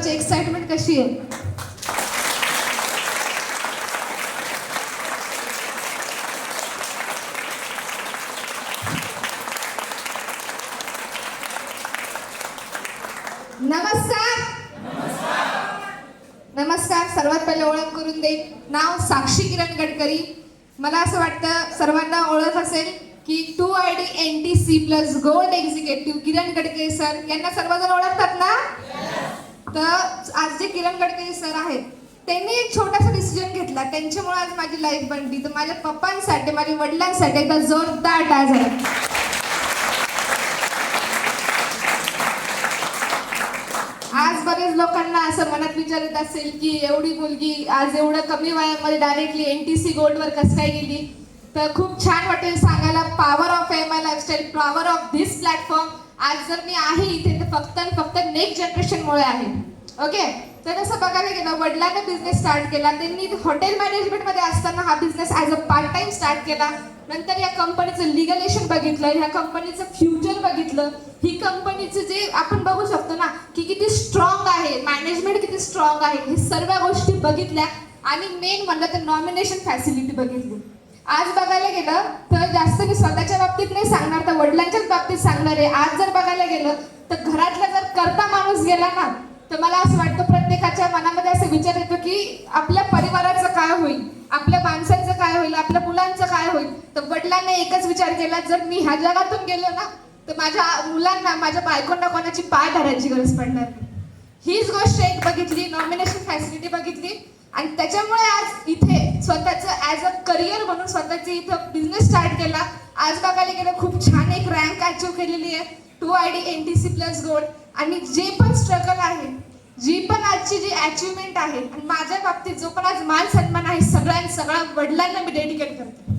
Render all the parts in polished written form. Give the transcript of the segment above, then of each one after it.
सर्वांची एक्साइटमेंट कशी आहे? नमस्कार. नमस्कार. सर्वात पहिले ओळख करून दे. नाव साक्षी किरण गडकरी. मला असं वाटतं सर्वांना ओळख असेल की 2ID NTC plus gold executive Kiran Gadkari sir यांना सर्वजण ओळखतात ना? तर आज जे किरण गडकरी सर आहेत त्यांनी एक छोटासा डिसिजन घेतला, त्यांच्यामुळे आज माझी लाईफ बनली. तर माझ्या पप्पांसाठी, माझ्या वडिलांसाठी एकदा जोरदार टाळ्या झाल्या. आज बरेच लोकांना असं मनात विचार येत असेल की एवढी मुलगी आज एवढं कमी वयामध्ये डायरेक्टली NTC गोल्डवर कसं काय गेली. तर खूप छान वाटेल सांगायला, power of MI lifestyle, power of this platform. आज जर मी आहे इथे तर फक्त आणि फक्त नेक्स्ट जनरेशनमुळे आहे. ओके. तर असं बघायला गेलं, वडिलांनी बिझनेस स्टार्ट केला. त्यांनी हॉटेल मॅनेजमेंटमध्ये असताना हा business as a part time start केला. नंतर या कंपनीचं लिगलेशन बघितलं, ह्या कंपनीचं फ्युचर बघितलं. ही कंपनीचं जे आपण बघू शकतो ना की किती स्ट्रॉंग आहे, मॅनेजमेंट किती स्ट्रॉंग आहे, हे सर्व गोष्टी बघितल्या. आणि मेन म्हणलं तर नॉमिनेशन फॅसिलिटी बघितली. आज बघायला गेलं तर जास्त मी स्वतःच्या बाबतीत नाही सांगणार, तर वडिलांच्याच बाबतीत सांगणार आहे. आज जर बघायला गेलं तर घरातला जर करता माणूस गेला ना तर मला असं वाटतं प्रत्येकाच्या मनामध्ये असं विचार येतो की आपल्या परिवाराचं काय होईल, आपल्या माणसांचं काय होईल, आपल्या मुलांचं काय होईल. तर वडिलांनी एकच विचार केला, जर मी ह्या जगातून गेलो ना तर माझ्या मुलांना, माझ्या बायकोंना कोणाची पाय धरायची गरज पडणार नाही. हीच गोष्ट एक बघितली, नॉमिनेशन फॅसिलिटी बघितली. आणि त्याच्यामुळे आज इथे स्वतःचं ॲज अ करिअर म्हणून स्वतःचे इथं बिझनेस स्टार्ट केला. आज बघायला गेलं खूप छान एक रँक अचीव केलेली आहे 2ID NTC प्लस गोल्ड. आणि जे पण स्ट्रगल आहे, जी पण आजची जी अचिव्हमेंट आहे आणि माझ्या बाबतीत जो पण आज मान सन्मान आहे, सगळ्या वडिलांना मी डेडिकेट करते.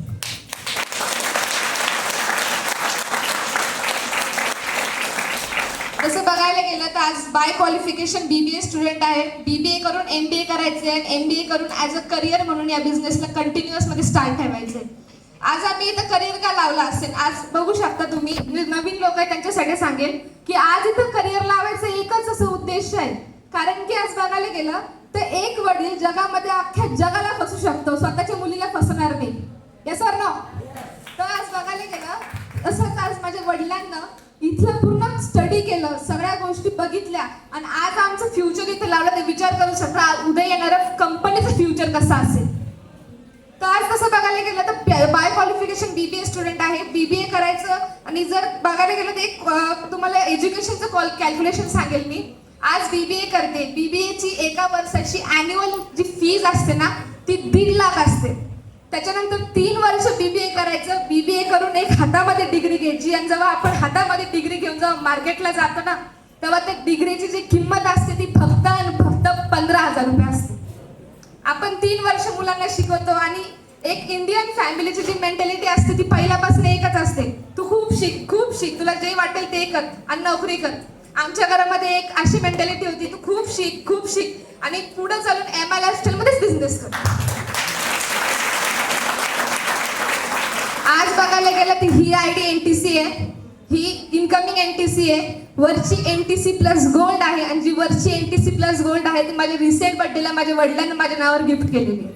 तसं बघायला गेलं तर आज बाय क्वालिफिकेशन BBA स्टुडंट आहे. BBA करून MBA करायचे आणि MBA करून ॲज अ करिअर म्हणून या बिझनेसला कंटिन्युअस मध्ये स्टार्ट ठेवायचे. आज आम्ही इथं करिअर का लावला असेल, आज बघू शकता तुम्ही, नवीन लोक आहे त्यांच्यासाठी सांगेल की आज इथं करिअर लावायचं एकच असं उद्देश आहे. कारण की आज बघायला गेलं तर एक वडील जगामध्ये अख्ख्या जगाला फसू शकतो, स्वतःच्या मुलीला फसणार नाही. Yes or no? तर आज बघायला गेलं असंच आज माझ्या वडिलांना इथलं पूर्ण स्टडी केलं, सगळ्या गोष्टी बघितल्या आणि आज आमचं फ्युचर इथं लावलं. ते विचार करू शकता उद्या येणारं कंपनीचं फ्युचर कसं असेल. तर आज तसं बघायला गेलं तर बाय क्वालिफिकेशन BBA स्टुडंट आहे. BBA करायचं आणि जर बघायला गेलं तर एक तुम्हाला एज्युकेशनचं कॅल्क्युलेशन सांगेल मी. आज BBA करते, BBAची एका वर्षाची ॲन्युअल जी फीज असते ना ती 1.5 लाख असते. त्याच्यानंतर 3 वर्ष BBA करायचं, BBA करून एक हातामध्ये डिग्री घ्यायची. आणि जेव्हा आपण हातामध्ये डिग्री घेऊन जेव्हा मार्केटला जातो ना तेव्हा त्या डिग्रीची जी किंमत असते ती फक्त आणि फक्त 15,000 रुपये असते. आपण 3 वर्ष मुलांना शिकवतो आणि एक इंडियन फॅमिलीची जी मेंटॅलिटी असते ती पहिल्यापासून एकच असते, तू खूप शिक, तुला जे वाटेल ते कर आणि नोकरी कर. आमच्या घरामध्ये एक अशी मेंटॅलिटी होती, तू खूप शिक आणि पुढे चालून MI लाईफस्टाईल मध्येच बिझनेस कर. आज बघायला गेलं तर ही ID NTC आहे, ही इनकमिंग NTC आहे, वरची NTC प्लस गोल्ड आहे. आणि जी वरची NTC प्लस गोल्ड आहे ती माझ्या रिसेंट बर्थडेला माझ्या वडिलांना माझ्या नावावर गिफ्ट केलेली आहे.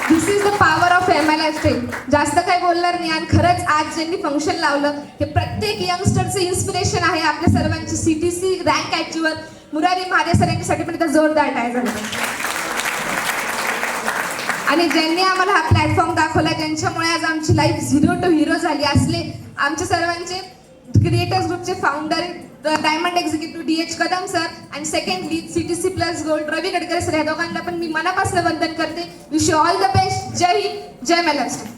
This is the power of MI lifestyle. जास्त काही बोलणार नाही. आणि खरंच आज ज्यांनी फंक्शन लावलं हे प्रत्येक यंगस्टरचं इन्स्पिरेशन आहे. आपल्या सर्वांची CTC rank achiever Murari Mahadev sir यांच्यासाठी पण इथं जोरदार टाळ्या झाल्या. आणि ज्यांनी आम्हाला हा प्लॅटफॉर्म दाखवला, ज्यांच्यामुळे आज आमची लाईफ 0 to hero झाली असले आमच्या सर्वांचे क्रिएटर्स ग्रुपचे founder diamond executive DH Kadam sir आणि secondly CTC plus gold Ravi Gadkari sir, या दोघांना पण मी मनापासून वंदन करते. Wish you all the best. जय हिंद, जय MI लाईफस्टाईल.